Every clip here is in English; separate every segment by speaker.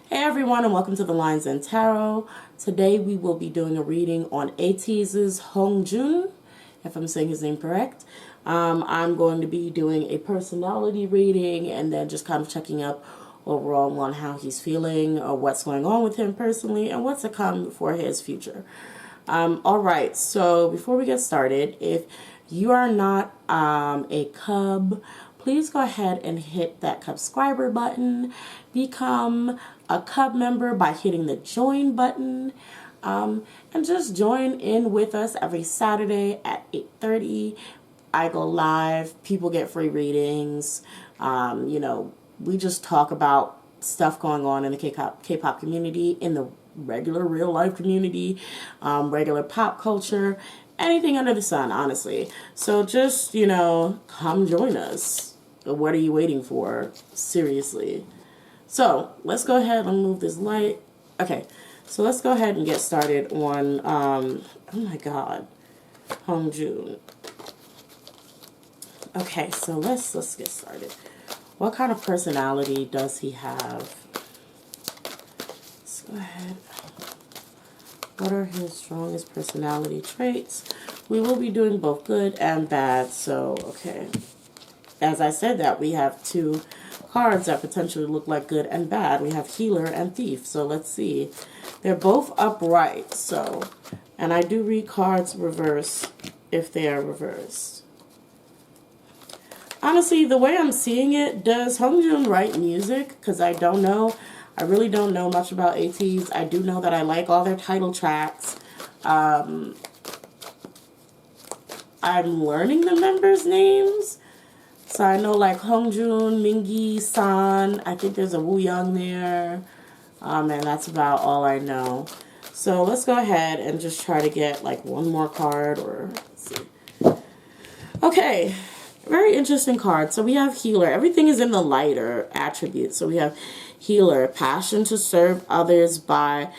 Speaker 1: Hey everyone, and welcome to the Lines and Tarot. Today we will be doing a reading on Ateez's Hongjoong, if I'm saying his name correct. I'm going to be doing a personality reading and then just kind of checking up overall on how he's feeling or what's going on with him personally and what's to come for his future. Alright, so before we get started, if you are not a Cub, please go ahead and hit that subscriber button. Become a Cub member by hitting the join button. And just join in with us every Saturday at 8:30. I go live. People get free readings. We just talk about stuff going on in the K-pop community, in the regular real life community, regular pop culture, anything under the sun, honestly. So just, come join us. What are you waiting for? Seriously. So let's go ahead and move this light. Okay, so let's go ahead and get started on, oh my God, Hongjoong. Okay, so let's get started. What kind of personality does he have? Let's go ahead. What are his strongest personality traits? We will be doing both good and bad, so okay. As I said that, we have two cards that potentially look like good and bad. We have Healer and Thief, so let's see. They're both upright, so, and I do read cards reverse if they are reversed. Honestly, the way I'm seeing it, does Hongjoong write music? Because I don't know. I really don't know much about Ateez. I do know that I like all their title tracks. I'm learning the members' names. So I know like Hongjoong, Mingi, San. I think there's a Woo Young there. And that's about all I know. So let's go ahead and just try to get like one more card, or let's see. Okay. Very interesting card. So we have Healer. Everything is in the lighter attribute. So we have Healer, passion to serve others by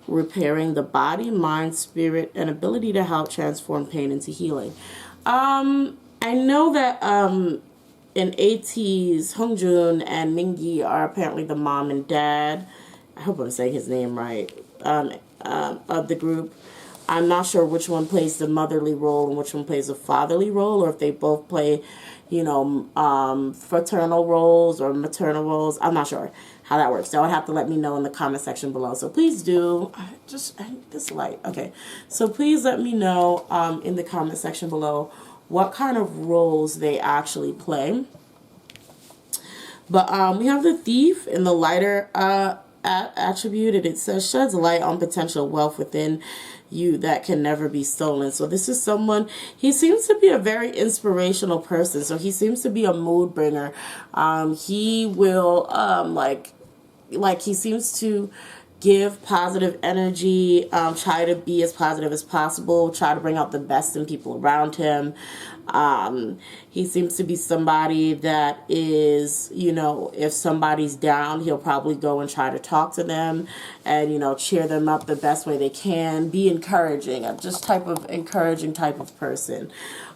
Speaker 1: repairing the body, mind, spirit, and ability to help transform pain into healing. I know that in Ateez, Hongjoong and Mingi are apparently the mom and dad. I hope I'm saying his name right. Of the group. I'm not sure which one plays the motherly role and which one plays the fatherly role, or if they both play, fraternal roles or maternal roles. I'm not sure how that works. So I would have to let me know in the comment section below. So please do. This light. Okay. So please let me know in the comment section below what kind of roles they actually play. But we have the Thief in the lighter attribute, and it says sheds light on potential wealth within you that can never be stolen. So this is someone, he seems to be a very inspirational person. So he seems to be a mood bringer. He will like he seems to give positive energy, try to be as positive as possible, try to bring out the best in people around him. He seems to be somebody that is, if somebody's down, he'll probably go and try to talk to them and, cheer them up the best way they can, be encouraging, just type of encouraging type of person.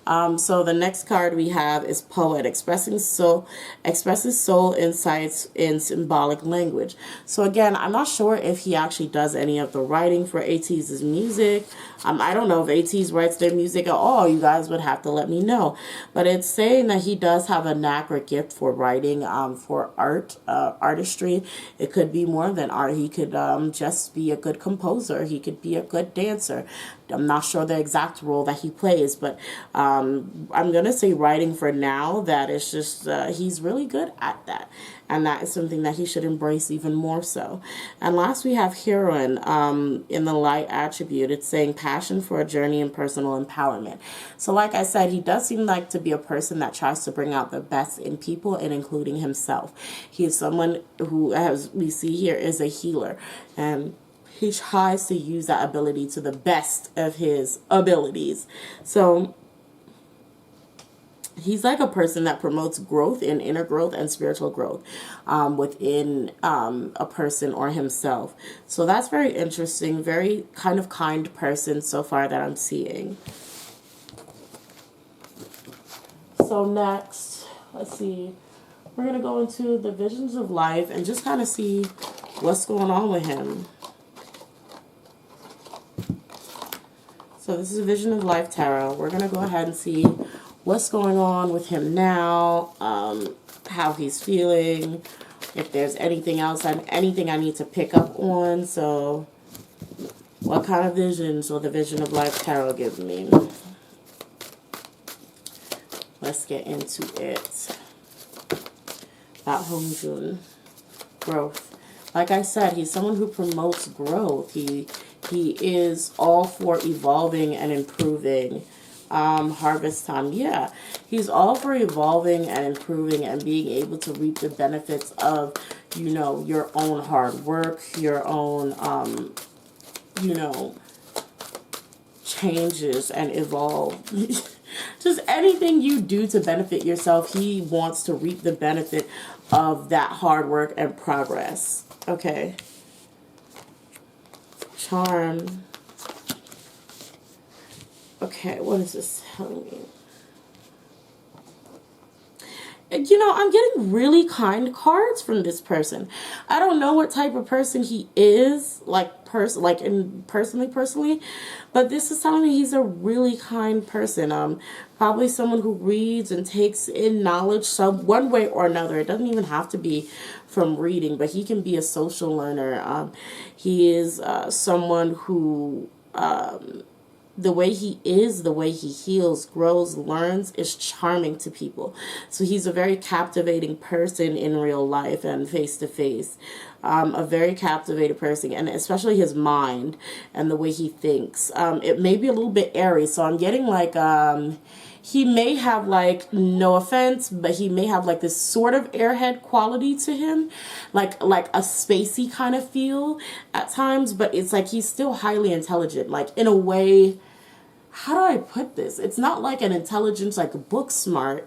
Speaker 1: So the next card we have is Poet, expresses soul insights in symbolic language. So again, I'm not sure if he actually does any of the writing for Ateez's music. I don't know if Ateez writes their music at all. You guys would have to let me know. But it's saying that he does have a knack or gift for writing, for artistry. It could be more than art. He could just be a good composer. He could be a good dancer. I'm not sure the exact role that he plays, but I'm going to say writing for now. That is just, he's really good at that. And that is something that he should embrace even more so. And last we have Heroine in the light attribute. It's saying passion for a journey in personal empowerment. So like I said, he does seem like to be a person that tries to bring out the best in people and including himself. He is someone who, as we see here, is a healer. And he tries to use that ability to the best of his abilities. So he's like a person that promotes growth and inner growth and spiritual growth within a person or himself. So that's very interesting. Very kind of kind person so far that I'm seeing. So next, let's see. We're going to go into the visions of life and just kind of see what's going on with him. So this is a Vision of Life Tarot. We're going to go ahead and see what's going on with him now, how he's feeling, if there's anything else, anything I need to pick up on. So what kind of visions will the Vision of Life Tarot give me? Let's get into it. About Hongjoong. Growth. Like I said, he's someone who promotes growth. He is all for evolving and improving. Harvest time. Yeah, he's all for evolving and improving and being able to reap the benefits of, you know, your own hard work, your own, you know, changes and evolve. Just anything you do to benefit yourself, he wants to reap the benefit of that hard work and progress. Okay. Charm. Okay, what is this telling me? You know, I'm getting really kind cards from this person. I don't know what type of person he is, personally, but this is telling me he's a really kind person. Probably someone who reads and takes in knowledge one way or another. It doesn't even have to be from reading, but he can be a social learner. He is someone who the way he is, the way he heals, grows, learns, is charming to people. So he's a very captivating person in real life and face to face. A very captivated person, and especially his mind and the way he thinks. It may be a little bit airy, so I'm getting like, he may have, like, no offense, but he may have like this sort of airhead quality to him, like a spacey kind of feel at times, but it's like he's still highly intelligent, like in a way. How do I put this? It's not like an intelligence like book smart,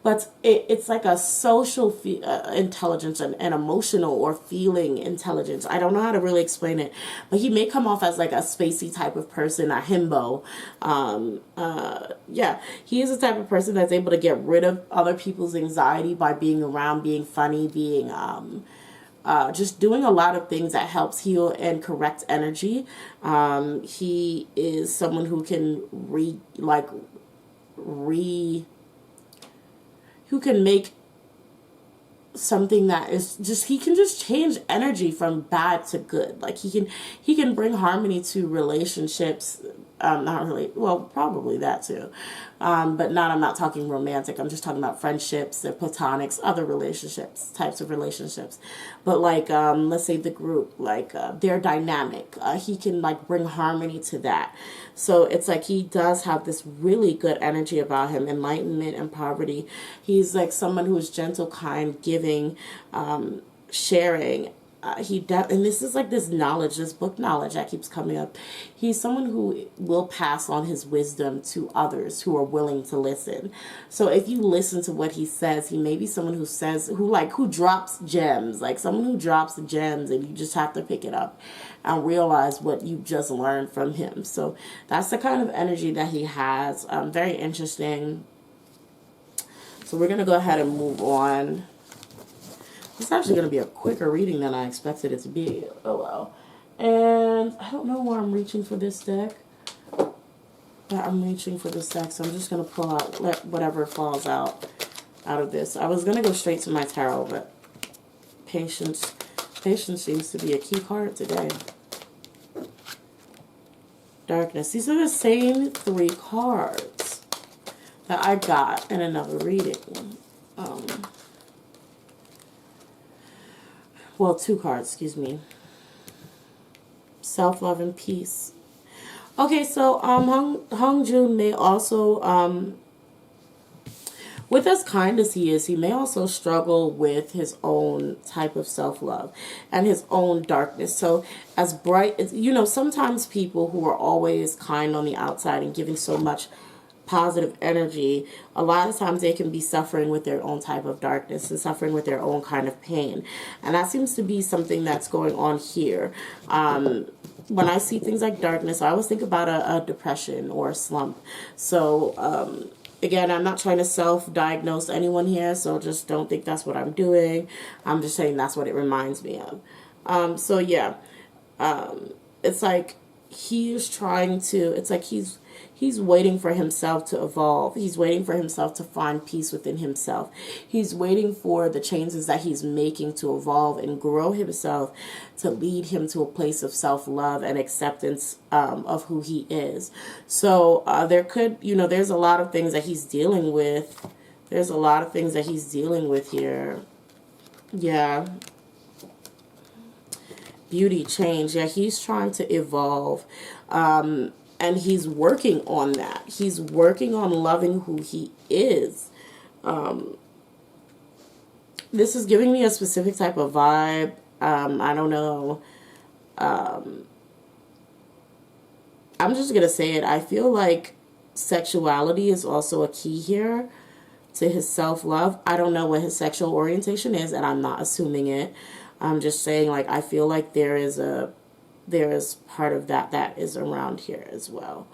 Speaker 1: but it's like a social intelligence and emotional or feeling intelligence. I don't know how to really explain it, but he may come off as like a spacey type of person, a himbo. Yeah, he is the type of person that's able to get rid of other people's anxiety by being around, being funny, being just doing a lot of things that helps heal and correct energy. He is someone who can who can make something that is just, he can just change energy from bad to good. Like he can bring harmony to relationships. Not really, well, probably that too. But I'm not talking romantic. I'm just talking about friendships, the platonics, other relationships, types of relationships. But like, let's say the group, like, their dynamic, he can like bring harmony to that. So it's like, he does have this really good energy about him, enlightenment and poverty. He's like someone who is gentle, kind, giving, sharing. And this is like this knowledge, this book knowledge that keeps coming up. He's someone who will pass on his wisdom to others who are willing to listen. So if you listen to what he says, he may be someone who drops gems, like someone who drops gems, and you just have to pick it up and realize what you just learned from him. So that's the kind of energy that he has. Very interesting. So we're going to go ahead and move on. It's actually going to be a quicker reading than I expected it to be. Oh, well. And I don't know why I'm reaching for this deck. But I'm reaching for this deck, so I'm just going to pull out whatever falls out of this. I was going to go straight to my tarot, but patience seems to be a key card today. Darkness. These are the same 3 cards that I got in another reading. Well, 2 cards, excuse me. Self-love and peace. Okay, so Hongjoong may also, with as kind as he is, he may also struggle with his own type of self-love and his own darkness. So as bright as, you know, sometimes people who are always kind on the outside and giving so much positive energy, a lot of times they can be suffering with their own type of darkness and suffering with their own kind of pain. And that seems to be something that's going on here. When I see things like darkness, I always think about a depression or a slump. So Again, I'm not trying to self-diagnose anyone here, so just don't think that's what I'm doing. I'm just saying that's what it reminds me of. So yeah, it's like he is trying to, it's like he's waiting for himself to evolve. He's waiting for himself to find peace within himself. He's waiting for the changes that he's making to evolve and grow himself, to lead him to a place of self-love and acceptance of who he is. So there could, there's a lot of things that he's dealing with. There's a lot of things that he's dealing with here. Yeah. Beauty, change. Yeah, he's trying to evolve. And he's working on that. He's working on loving who he is. This is giving me a specific type of vibe. I don't know. I'm just going to say it. I feel like sexuality is also a key here to his self-love. I don't know what his sexual orientation is, and I'm not assuming it. I'm just saying, like, I feel like there is part of that is around here as well.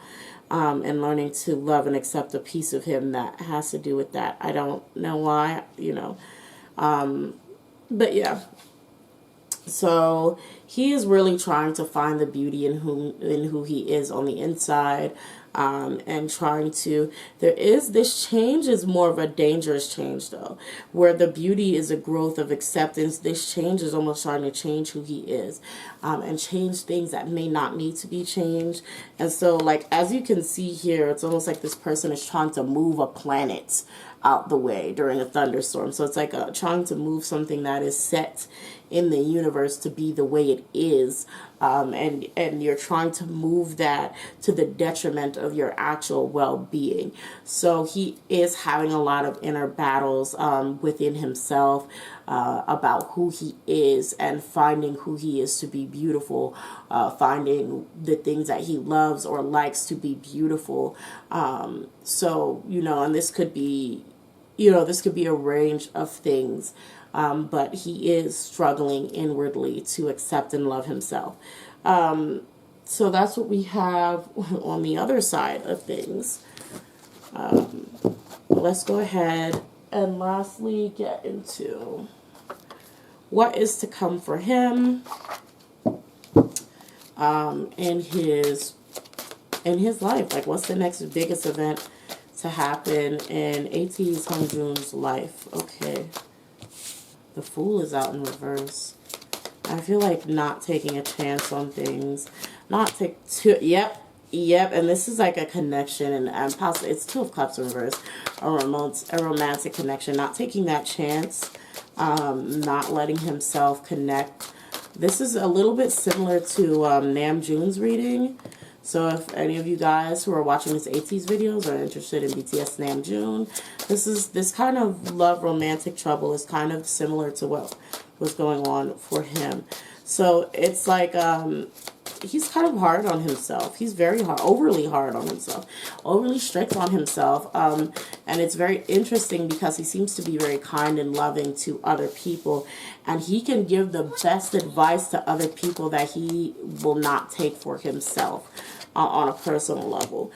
Speaker 1: And learning to love and accept a piece of him that has to do with that. I don't know why, but yeah. So he is really trying to find the beauty in who he is on the inside. And trying to, this change is more of a dangerous change though, where the beauty is a growth of acceptance. This change is almost trying to change who he is, and change things that may not need to be changed. And so, like, as you can see here, it's almost like this person is trying to move a planet out the way during a thunderstorm. So it's like trying to move something that is set in the universe to be the way it is, and you're trying to move that to the detriment of your actual well-being. So he is having a lot of inner battles within himself about who he is, and finding who he is to be beautiful, finding the things that he loves or likes to be beautiful. So, and this could be, this could be a range of things. But he is struggling inwardly to accept and love himself. So that's what we have on the other side of things. Let's go ahead and lastly get into what is to come for him in his life. Like, what's the next biggest event to happen in Ateez Hongjoong's life? Okay. The Fool is out in reverse. I feel like not taking a chance on things. Yep. And this is like a connection, and possibly it's Two of Cups in reverse. A romantic connection. Not taking that chance. Not letting himself connect. This is a little bit similar to Namjoon's reading. So if any of you guys who are watching this Ateez videos are interested in BTS Namjoon, this kind of love romantic trouble is kind of similar to what was going on for him. So it's like he's kind of hard on himself. He's very overly hard on himself, overly strict on himself. And it's very interesting because he seems to be very kind and loving to other people, and he can give the best advice to other people that he will not take for himself on a personal level.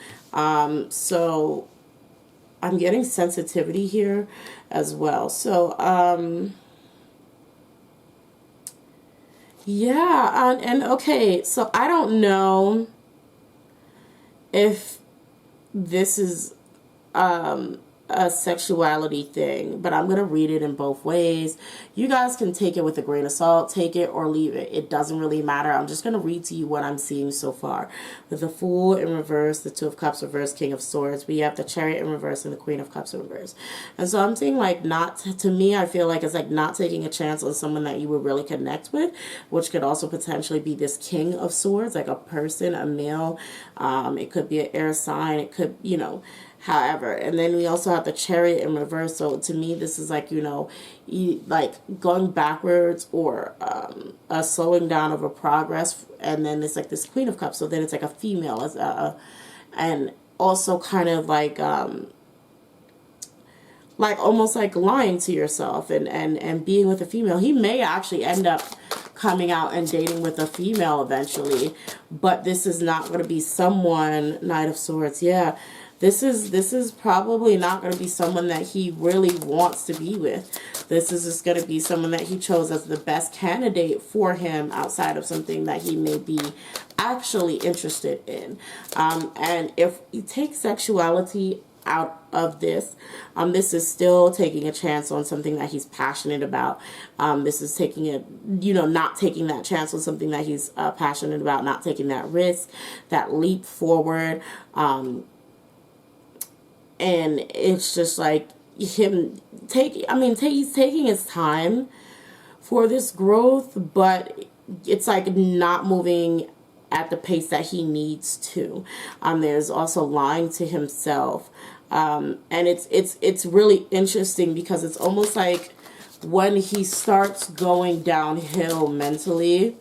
Speaker 1: So I'm getting sensitivity here as well. So yeah, and okay, so I don't know if this is a sexuality thing, but I'm going to read it in both ways. You guys can take it with a grain of salt, take it or leave it. It doesn't really matter. I'm just going to read to you what I'm seeing so far. With the Fool in reverse, the Two of Cups reverse, King of Swords, we have the Chariot in reverse and the Queen of Cups in reverse. And so I'm seeing like to me, I feel like it's like not taking a chance on someone that you would really connect with, which could also potentially be this King of Swords, like a person, a male. It could be an air sign. It could, however, and then we also have the Chariot in reverse. So to me, this is like, like going backwards or a slowing down of a progress. And then it's like this Queen of Cups. So then it's like a female, and also kind of like almost like lying to yourself and being with a female. He may actually end up coming out and dating with a female eventually, but this is not going to be someone, Knight of Swords, yeah. this is probably not going to be someone that he really wants to be with. This is just going to be someone that he chose as the best candidate for him outside of something that he may be actually interested in. And if you take sexuality out of this, this is still taking a chance on something that he's passionate about. This is taking it, not taking that chance on something that he's passionate about, not taking that risk, that leap forward. And it's just like him he's taking his time for this growth, but it's like not moving at the pace that he needs to. There's also lying to himself. And it's really interesting because it's almost like when he starts going downhill mentally,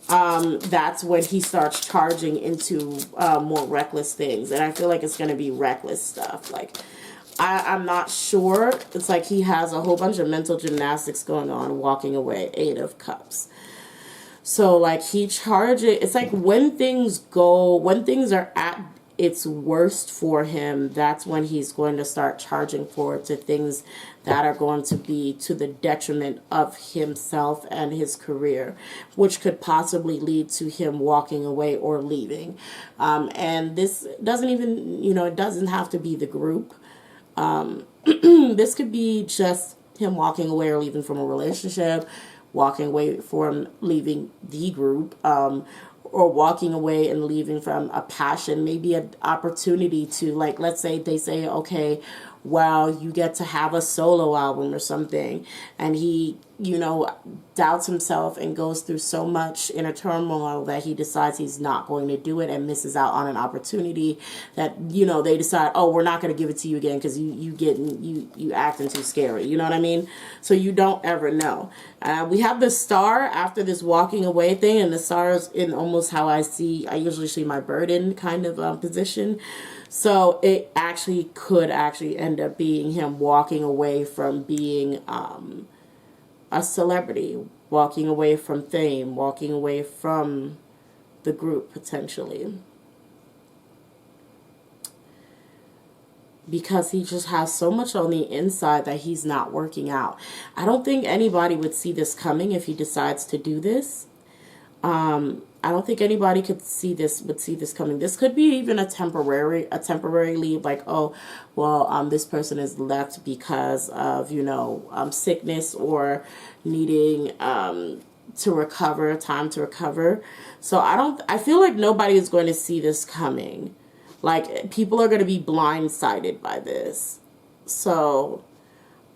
Speaker 1: that's when he starts charging into more reckless things. And I feel like it's going to be reckless stuff. Like, I'm not sure. It's like he has a whole bunch of mental gymnastics going on, walking away, 8 of Cups. So, like, it's like when things are at its worst for him, that's when he's going to start charging forward to things that are going to be to the detriment of himself and his career, which could possibly lead to him walking away or leaving. And this doesn't even, it doesn't have to be the group. This could be just him walking away or leaving from a relationship, walking away from leaving the group, or walking away and leaving from a passion, maybe an opportunity to, like, let's say they say, okay, well, you get to have a solo album or something, and he, doubts himself and goes through so much inner turmoil that he decides he's not going to do it and misses out on an opportunity that, they decide, oh, we're not going to give it to you again because you acting too scary. You know what I mean? So you don't ever know. We have the star after this walking away thing, and the star is in almost how I usually see my burden kind of position. So it could end up being him walking away from being a celebrity, walking away from fame, walking away from the group potentially. Because he just has so much on the inside that he's not working out. I don't think anybody would see this coming if he decides to do this. I don't think anybody would see this coming. This could be even a temporary leave, like, oh, well, this person is left because of, sickness or needing time to recover. So I feel like nobody is going to see this coming. Like, people are going to be blindsided by this. So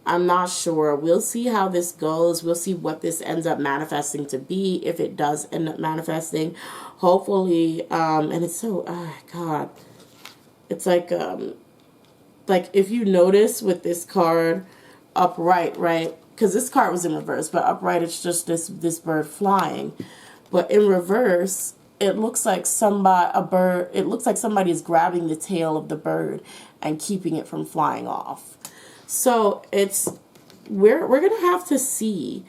Speaker 1: I'm not sure. We'll see how this goes. We'll see what this ends up manifesting to be, if it does end up manifesting. Hopefully, and it's so, oh God. It's like if you notice with this card, upright, right? Because this card was in reverse, but upright, it's just this bird flying. But in reverse, it looks like somebody is grabbing the tail of the bird and keeping it from flying off. So we're gonna have to see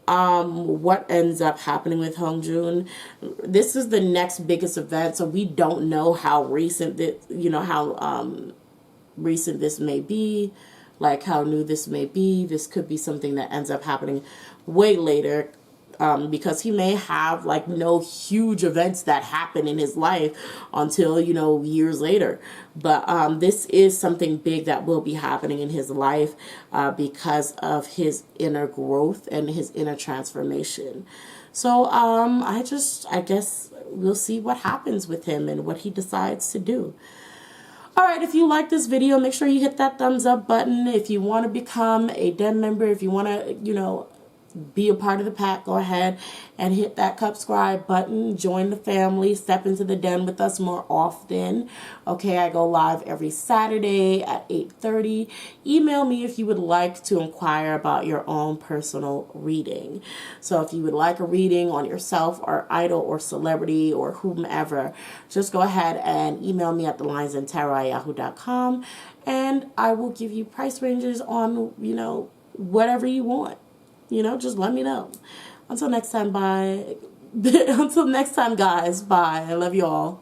Speaker 1: what ends up happening with Hongjoong. This is the next biggest event, so we don't know how recent recent this may be, like how new this may be. This could be something that ends up happening way later. Because he may have like no huge events that happen in his life until, years later. But this is something big that will be happening in his life because of his inner growth and his inner transformation. So I guess we'll see what happens with him and what he decides to do. All right, if you like this video, make sure you hit that thumbs up button. If you want to become a den member, if you want to, be a part of the pack, go ahead and hit that subscribe button. Join the family. Step into the den with us more often. Okay, I go live every Saturday at 8:30. Email me if you would like to inquire about your own personal reading. So if you would like a reading on yourself or idol or celebrity or whomever, just go ahead and email me at thelionsandtarot@yahoo.com, and I will give you price ranges on, whatever you want. Just let me know. Until next time, bye. Until next time, guys, bye. I love you all.